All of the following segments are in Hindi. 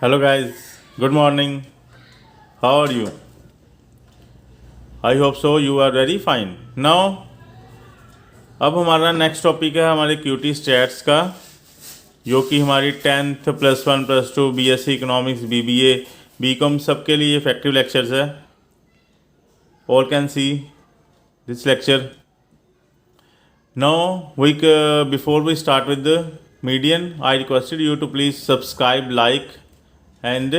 Hello guys, good morning. How are you? I hope so you are very fine. Now अब हमारा नेक्स्ट टॉपिक है हमारे क्यूटी स्टैट्स का, जो कि हमारी 10th +1 +2 BSc economics BBA BCom सबके लिए इफेक्टिव लेक्चर्स है. All can see this lecture. Now before we start with the median, I requested you to please subscribe, like and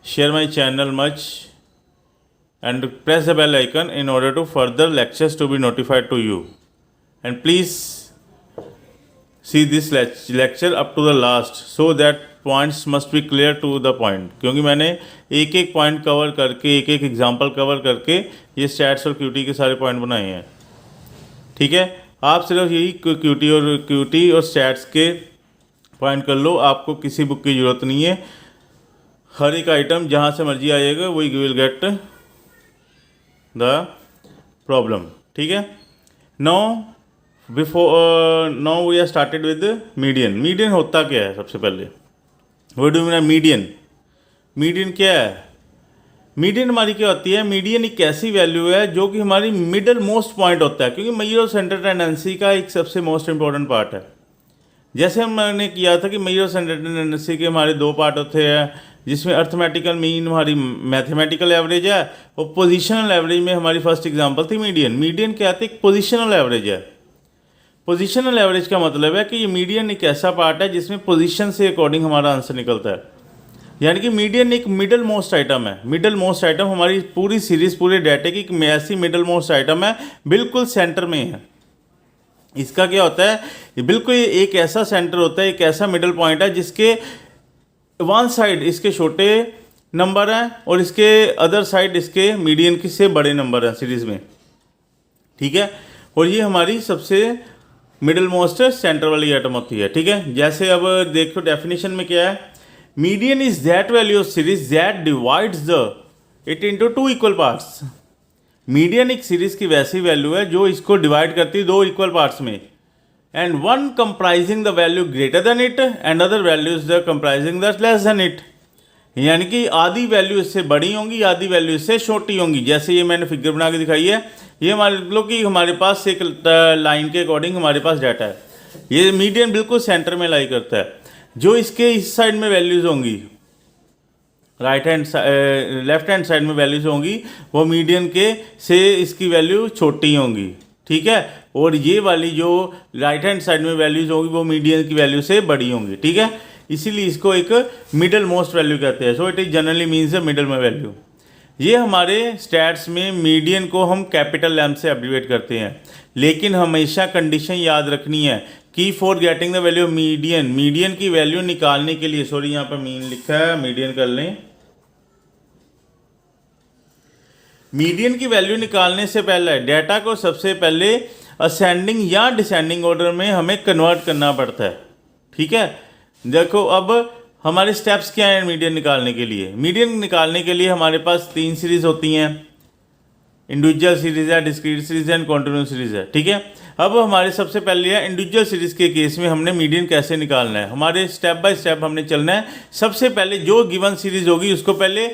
share my channel much and press the bell icon in order to further lectures to be notified to you. And please see this lecture up to the last so that points must be clear to the point. क्योंकि मैंने एक एक पॉइंट कवर करके एक एक एग्जांपल कवर करके ये स्टैट्स और क्यूटी के सारे पॉइंट बनाए हैं. ठीक है, आप सिर्फ यही क्यूटी और स्टैट्स के पॉइंट कर लो, आपको किसी बुक की ज़रूरत नहीं है. हर एक आइटम जहाँ से मर्जी आएगा we will get the problem. ठीक है, now we are started with median. Median होता क्या है? सबसे पहले वो डू मीन मीडियन. मीडियन क्या है? मीडियन हमारी क्या होती है? मीडियन एक ऐसी वैल्यू है जो कि हमारी मिडल मोस्ट पॉइंट होता है, क्योंकि मेजर और सेंटर टेंडेंसी का एक सबसे मोस्ट इंपॉर्टेंट पार्ट है. जैसे हमने किया था कि मेजर और सेंटर टेंडेंसी के हमारे दो पार्ट होते हैं, जिसमें अर्थमेटिकल मीन हमारी मैथमेटिकल एवरेज है और पोजिशनल एवरेज में हमारी फर्स्ट एग्जाम्पल थी मीडियन. मीडियन क्या है? एक पोजिशनल एवरेज है. पोजिशनल एवरेज का मतलब है कि ये मीडियन एक ऐसा पार्ट है जिसमें पोजीशन से अकॉर्डिंग हमारा आंसर निकलता है. यानी कि मीडियन एक मिडल मोस्ट आइटम है. मिडल मोस्ट आइटम हमारी पूरी सीरीज पूरे डाटे की एक ऐसी मिडल मोस्ट आइटम है, बिल्कुल सेंटर में है. इसका क्या होता है? ये बिल्कुल एक ऐसा सेंटर होता है, एक ऐसा मिडल पॉइंट है जिसके वन साइड इसके छोटे नंबर हैं और इसके अदर साइड इसके मीडियन की से बड़े नंबर हैं सीरीज में. ठीक है, और ये हमारी सबसे मिडल मोस्ट सेंटर वाली आइटम होती है. ठीक है, जैसे अब देखो डेफिनेशन में क्या है? Median is that value of series that divides the it into two equal parts. Median एक सीरीज की वैसी वैल्यू है जो इसको डिवाइड करती है दो इक्वल पार्ट्स में, and one comprising the value greater than it and other values the comprising the less than it. यानी कि आधी वैल्यू इससे बड़ी होंगी, आधी वैल्यू इससे छोटी होंगी. जैसे ये मैंने फिगर बना के दिखाई है, ये हमारे लोग कि हमारे पास एक लाइन के अकॉर्डिंग हमारे पास डाटा है. ये मीडियन बिल्कुल सेंटर में लाई करता है. जो इसके इस साइड में वैल्यूज़ होंगी, लेफ्ट हैंड साइड में वैल्यूज़ होंगी, वो मीडियन के से इसकी वैल्यू छोटी होंगी. ठीक है, और ये वाली जो राइट हैंड साइड में वैल्यूज़ होंगी वो मीडियन की वैल्यू से बड़ी होंगी. ठीक है, इसीलिए इसको एक मिडल मोस्ट वैल्यू कहते हैं. So it is generally means middle में वैल्यू. ये हमारे स्टैट्स में मीडियन को हम कैपिटल एम से एब्रीवेट करते हैं, लेकिन हमेशा कंडीशन याद रखनी है कि for getting the value of median, median की वैल्यू निकालने के लिए, सॉरी यहाँ पर मीन लिखा है, मीडियन कर लें. मीडियन की वैल्यू निकालने से पहले डाटा को सबसे पहले असेंडिंग या डिसेंडिंग ऑर्डर में हमें कन्वर्ट करना पड़ता है. ठीक है, देखो अब हमारे स्टेप्स क्या हैं मीडियन निकालने के लिए. मीडियन निकालने के लिए हमारे पास तीन सीरीज होती हैं, इंडिविजुअल सीरीज है, डिस्क्रीट सीरीज है एंड कॉन्टिन्यूस सीरीज है. ठीक है, अब हमारे सबसे पहले है इंडिविजुअल सीरीज के केस में हमने मीडियन कैसे निकालना है. हमारे स्टेप बाय स्टेप हमने चलना है. सबसे पहले जो गिवन सीरीज होगी उसको पहले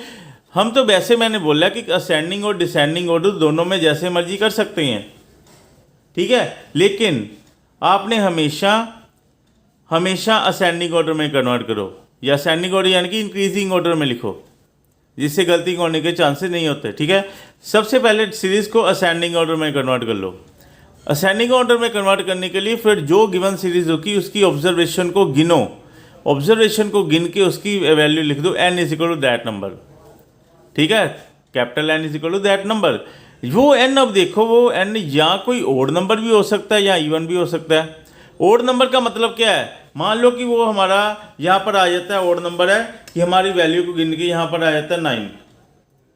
हम तो वैसे मैंने बोला कि असेंडिंग और डिसेंडिंग ऑर्डर दोनों में जैसे मर्जी कर सकते हैं. ठीक है, लेकिन आपने हमेशा असेंडिंग ऑर्डर में कन्वर्ट करो, या असेंडिंग ऑर्डर यानी कि इंक्रीजिंग ऑर्डर में लिखो, जिससे गलती होने के चांसेस नहीं होते. ठीक है, सबसे पहले सीरीज को असेंडिंग ऑर्डर में कन्वर्ट कर लो. असेंडिंग ऑर्डर में कन्वर्ट करने के लिए फिर जो गिवन सीरीज होगी उसकी ऑब्जर्वेशन को गिनो. ऑब्जर्वेशन को गिन के उसकी वैल्यू लिख दो, n is equal to that number. ठीक है, capital N is equal to that number. वो n अब देखो, वो n या कोई ओड नंबर भी हो सकता है या इवन भी हो सकता है. ओड नंबर का मतलब क्या है? मान लो कि वो हमारा यहाँ पर आ जाता है, ओड नंबर है कि हमारी वैल्यू को गिन के यहाँ पर आ जाता है 9.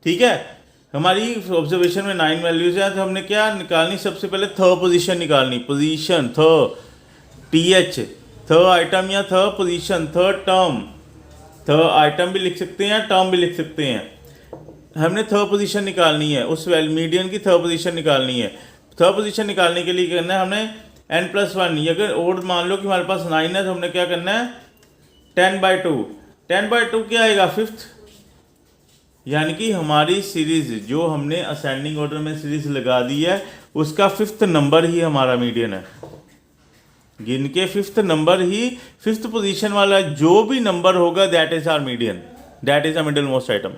ठीक है, हमारी ऑब्जर्वेशन में 9 वैल्यूज हैं, तो हमने क्या निकालनी? सबसे पहले थर्ड पोजीशन निकालनी. पोजीशन TH, थर्ड आइटम या third position, third term. Third item भी लिख सकते हैं, टर्म भी लिख सकते हैं. हमने थर्ड पोजीशन निकालनी है, उस मीडियन की थर्ड पोजीशन निकालनी है. थर्ड पोजीशन निकालने के लिए करना है हमने n+1. अगर ओड मान लो कि हमारे पास 9 है तो हमने क्या करना है? 10/2. 10/2 क्या आएगा, फिफ्थ। यानी कि हमारी सीरीज जो हमने असेंडिंग ऑर्डर में सीरीज लगा दी है उसका फिफ्थ नंबर ही हमारा मीडियन है। गिन के फिफ्थ नंबर ही, फिफ्थ पोजीशन वाला जो भी नंबर होगा that is our median, that is a middle most item.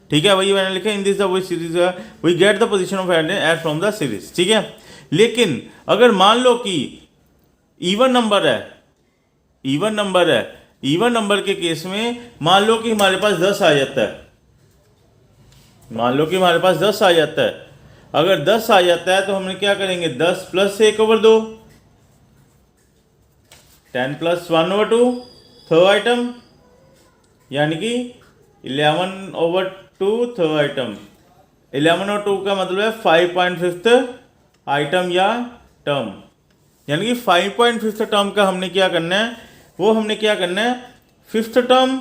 ठीक है, वही मैंने लिखा in this the series we get the position of add from the series. ठीक है, लेकिन अगर मान लो कि इवन नंबर है, इवन नंबर है, इवन नंबर के केस में मान लो कि हमारे पास 10 आ जाता है, मान लो कि हमारे पास 10 आ जाता है। अगर 10 आ जाता है तो हमने क्या करेंगे, 10 प्लस 1/2, 10 प्लस 1/2 थर्ड आइटम, यानी कि 11/2 थर्ड आइटम। 11/2 का मतलब है 5.5 आइटम या टर्म, यानी कि 5.5 टर्म का हमने क्या करना है, वो हमने क्या करना है, fifth term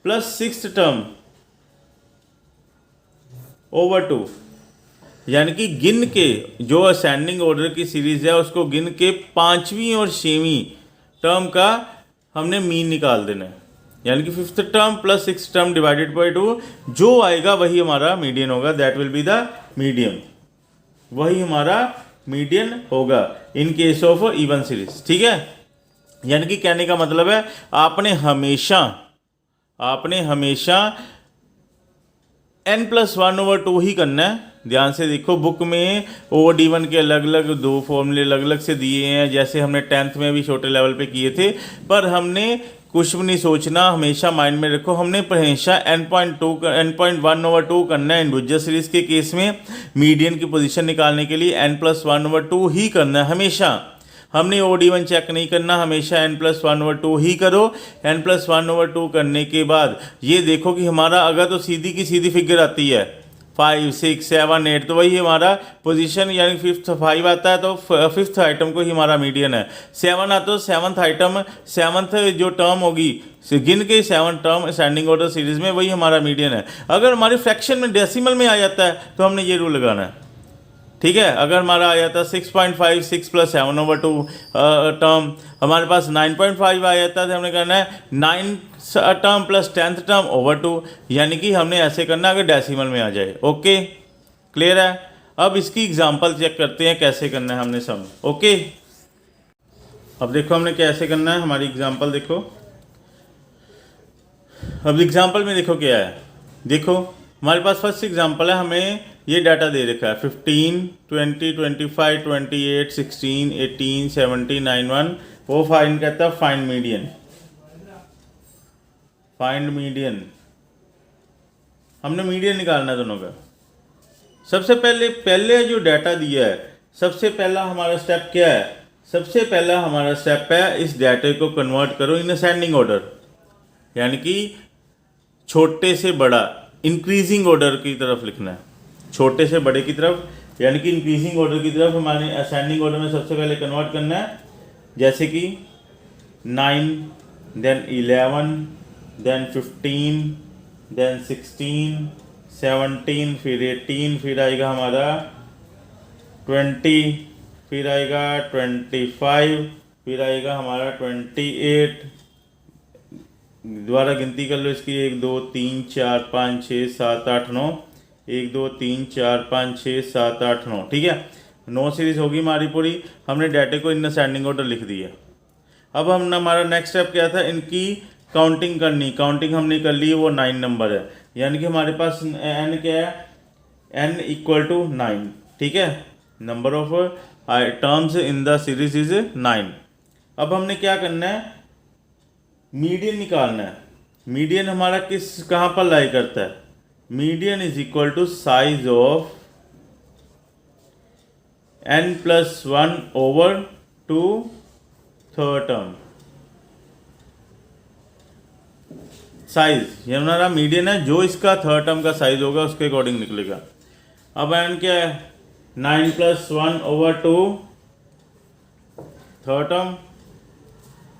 plus sixth term over 2, यानी कि गिन के जो असेंडिंग ऑर्डर की सीरीज है उसको गिन के 5वीं और 6वीं टर्म का हमने मीन निकाल देना है, यानी कि fifth term plus six term divided by 2 जो आएगा वही हमारा मीडियन होगा, that will be the median, वही हमारा मीडियन होगा in case of even series. ठीक है, यानी कि कहने का मतलब है आपने हमेशा n+1/2 ही करना है। ध्यान से देखो, बुक में OD1 के अलग अलग 2 फॉर्मूले अलग अलग से दिए हैं, जैसे हमने 10th में भी छोटे लेवल पे किए थे, पर हमने कुछ भी नहीं सोचना, हमेशा माइंड में रखो, हमने हमेशा n.1/2 करना है। इंडिविजुअल सीरीज के केस में मीडियन की पोजीशन निकालने के लिए n+1/2 ही करना है हमेशा, हमने OD1 चेक नहीं करना, हमेशा n+1/2 ही करो। n+1/2 करने के बाद ये देखो कि हमारा अगर तो सीधी की सीधी फिगर आती है 5, 6, 7, 8, तो वही हमारा पोजीशन, यानी फिफ्थ 5 आता है तो फिफ्थ आइटम को ही हमारा मीडियन है। 7 आता तो सेवन्थ आइटम, सेवन्थ जो टर्म होगी गिन के 7 टर्म असेंडिंग ऑर्डर सीरीज में, वही हमारा मीडियन है। अगर हमारी फ्रैक्शन में डेसिमल में आ जाता है तो हमने ये रूल लगाना है। ठीक है, अगर हमारा आ जाता 6.5, 6 + 7/2 टर्म, हमारे पास 9.5 आ जाता है तो हमने करना है 9 term plus 10th term over 2, यानी कि हमने ऐसे करना अगर डेसिमल में आ जाए। ओके, क्लियर है। अब इसकी एग्जांपल चेक करते हैं कैसे करना है हमने सम। ओके, अब देखो हमने कैसे करना है, हमारी एग्जांपल देखो। अब एग्जांपल में देखो क्या है, देखो हमारे पास फर्स्ट एग्जांपल है, हमें ये डाटा दे रखा है 15, 20, 25, 28, 16, 18, 17, 91, वो फाइंड कहता है फाइंड मीडियन। फाइंड मीडियन, हमने मीडियन निकालना है दोनों का। सबसे पहले जो डाटा दिया है, सबसे पहला हमारा स्टेप क्या है, सबसे पहला हमारा स्टेप है इस डाटे को कन्वर्ट करो इन असेंडिंग ऑर्डर, यानी कि छोटे से बड़ा इंक्रीजिंग ऑर्डर की तरफ लिखना है, छोटे से बड़े की तरफ, यानी कि इंक्रीजिंग ऑर्डर की तरफ हमारे असेंडिंग ऑर्डर में सबसे पहले कन्वर्ट करना है। जैसे कि 9, देन 11, देन 15, देन 16, 17, फिर 18, फिर आएगा हमारा 20, फिर आएगा 25, फिर आएगा हमारा 28। दोबारा गिनती कर लो इसकी, 1 2 3 4 5 6 7 8 9, 1 2 3 4 5 6 7 8 9। ठीक है, 9 सीरीज होगी हमारी पूरी। हमने डाटे को इन असेंडिंग ऑर्डर लिख दिया। अब हम हमारा नेक्स्ट स्टेप क्या था, इनकी काउंटिंग करनी। काउंटिंग हमने कर ली, वो 9 नंबर है, यानी कि हमारे पास n क्या है, n = 9। ठीक है, number of terms in the series is 9। अब हमने क्या करना है, मीडियन निकालना है। मीडियन हमारा कहाँ पर लाई करता है, median = size of n+1/2 third term. Size ये हमारा मीडियन है, जो इसका थर्ड टर्म का साइज होगा उसके अकॉर्डिंग निकलेगा। अब n क्या है, 9+1/2 थर्ड टर्म,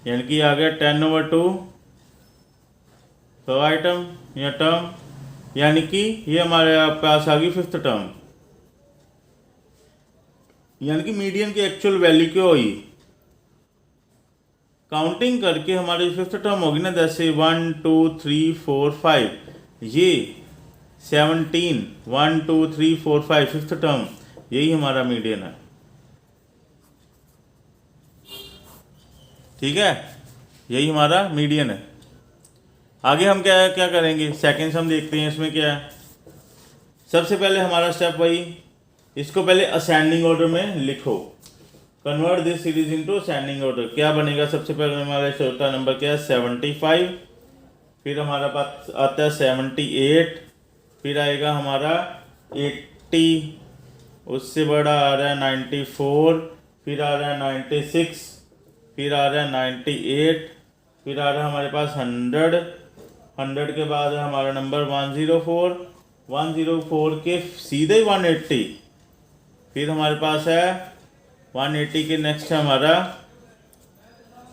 यानी कि आ गया 10/2 थर्ड आइटम या टर्म, यानी कि ये हमारे पास आ गई फिफ्थ टर्म। यानी कि मीडियन की एक्चुअल वैल्यू क्या हुई, काउंटिंग करके हमारी फिफ्थ टर्म होगी ना, जैसे 1 2 3 4 5, ये 17 1 2 3 4 5 फिफ्थ टर्म, यही हमारा मीडियन है। ठीक है, यही हमारा मीडियन है। आगे हम क्या क्या करेंगे, सेकेंड सम देखते हैं। इसमें क्या है, सबसे पहले हमारा स्टेप वही, इसको पहले असेंडिंग ऑर्डर में लिखो, convert this series into ascending order. क्या बनेगा, सबसे पहले हमारा छोटा नंबर क्या है 75, फिर हमारा पास आता है 78, फिर आएगा हमारा 80, उससे बड़ा आ रहा है 94, फिर आ रहा है 96, फिर आ रहा है 98, फिर आ रहा है हमारे पास 100, 100 के बाद है हमारा नंबर 104, 104 के सीधे 180, फिर हमारे पास है 180 के नेक्स्ट है हमारा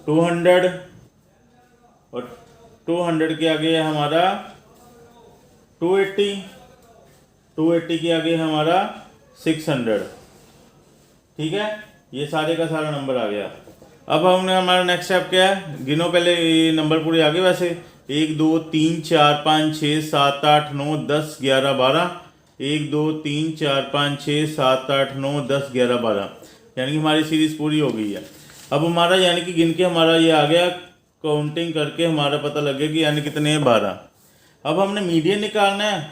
200, और 200 के आगे है हमारा 280, 280 के आगे है हमारा 600। ठीक है, ये सारे का सारा नंबर आ गया। अब हमने हमारा नेक्स्ट स्टेप क्या है, गिनो पहले ये नंबर पूरे आगे। वैसे 1 2 3 4 5 6 7 8 9 10 11 12, 1 2 3 4 5 6 7 8 9 10 11 12, यानी कि हमारी सीरीज पूरी हो गई है। अब हमारा यानी कि गिन के हमारा ये आ गया, काउंटिंग करके हमारा पता लगेगा कि यानी कितने हैं 12। अब हमने मीडियन निकालना है,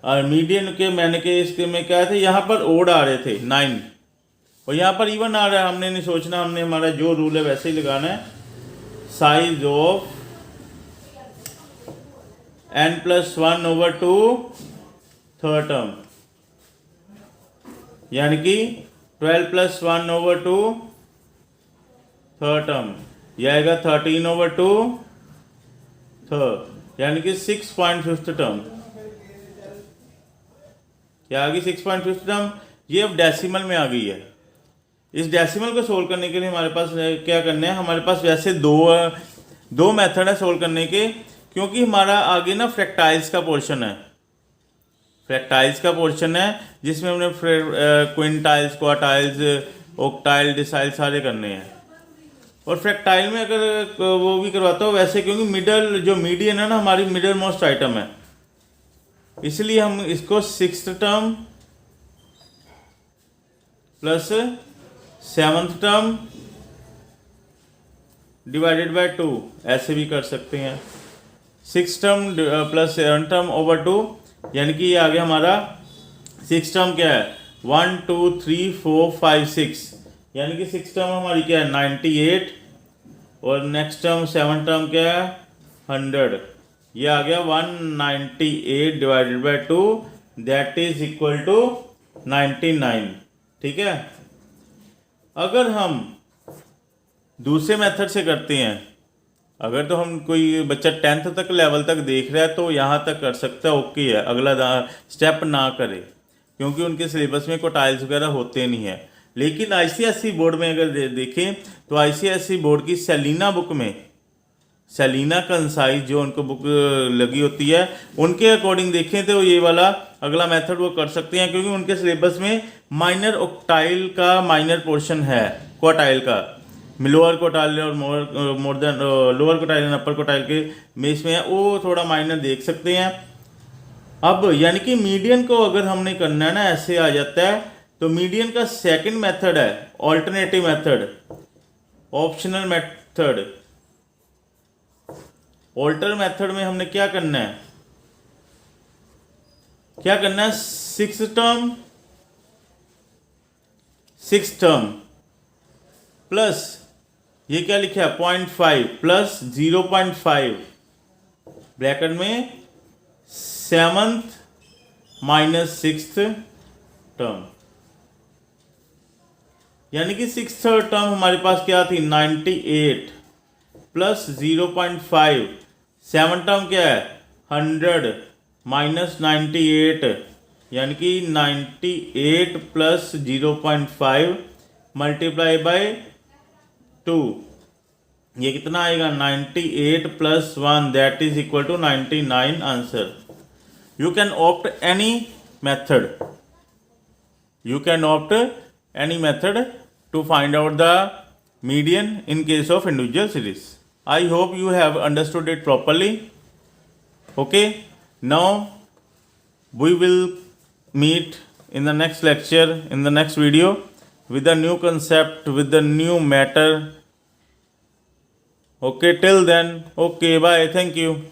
और मीडियन के मैंने के इसके में क्या थे, यहाँ पर ओड आ रहे थे 9, और यहाँ पर इवन आ रहा है। हमने नहीं सोचना, हमने हमारा जो रूल है वैसे ही लगाना है। Size of n+1/2 third term, यानी कि 12+1/2 थर्ड टर्म, यह आएगा 13/2 थर्ड, यानी कि 6.5 टर्म। क्या आ गई 6.5 टर्म, ये अब डेसिमल में आ गई है। इस डेसिमल को सोल्व करने के लिए हमारे पास क्या करना है, हमारे पास वैसे दो मेथड है सोल्व करने के, क्योंकि हमारा आगे ना फ्रैक्टाइल्स का पोर्शन है, फ्रैक्टाइल्स का पोर्शन है जिसमें हमने क्विंटाइल्स, क्वार्टाइल्स, ऑक्टाइल, डिसाइल सारे करने हैं। और फ्रैक्टाइल में अगर वो भी करवाता हो वैसे, क्योंकि मिडल जो मीडियन है ना हमारी मिडल मोस्ट आइटम है, इसलिए हम इसको 6th term plus 7th term divided by 2 ऐसे भी कर सकते हैं। 6 टर्म प्लस 7 टर्म ओवर 2, यानी कि ये आ गया हमारा 6 टर्म क्या है 1 2 3 4 5 6, यानी कि 6 टर्म हमारी क्या है 98, और नेक्स्ट टर्म 7 टर्म क्या है 100, ये आ गया 198 divided by 2, that is equal to 99। ठीक है, अगर हम दूसरे मेथड से करते हैं, अगर तो हम कोई बच्चा 10th तक लेवल तक देख रहा है तो यहाँ तक कर सकता है, ओके है, अगला स्टेप ना करे, क्योंकि उनके सिलेबस में क्वार्टाइल्स वगैरह होते नहीं है। लेकिन आईसीएसई बोर्ड में अगर देखें तो आईसीएसई बोर्ड की सेलिना बुक में, सेलिना कंसाइज जो उनको बुक लगी होती है, उनके अकॉर्डिंग देखें तो ये वाला अगला मेथड वो कर सकते हैं, क्योंकि उनके सिलेबस में माइनर ऑक्टाइल का माइनर पोर्शन है, क्वार्टाइल का, लोअर क्वार्टाइल और more than lower quartile and upper quartile के मेस में है, वो थोड़ा माइनर देख सकते हैं। अब यानी कि मीडियन को अगर हमने करना है ना, ऐसे आ जाता है, तो मीडियन का सेकंड मेथड है alternative method, optional method. Alter method में हमने क्या करना है, क्या करना है 6 टर्म प्लस ये क्या लिखा है 0.5 प्लस 0.5 ब्रैकेट में 7th माइनस 6th टर्म, यानी कि 6th टर्म हमारे पास क्या थी 98 प्लस 0.5, 7 टर्म क्या है 100 माइनस 98, यानी कि 98 प्लस 0.5 मल्टीप्लाई बाय 2, ये कितना आएगा 98 plus 1, that is equal to 99 answer. You can opt any method, you can opt any method to find out the median in case of individual series. I hope you have understood it properly. Okay, now we will meet in the next lecture, in the next video, with a new concept, with the new matter. Okay, till then, okay, bye, thank you.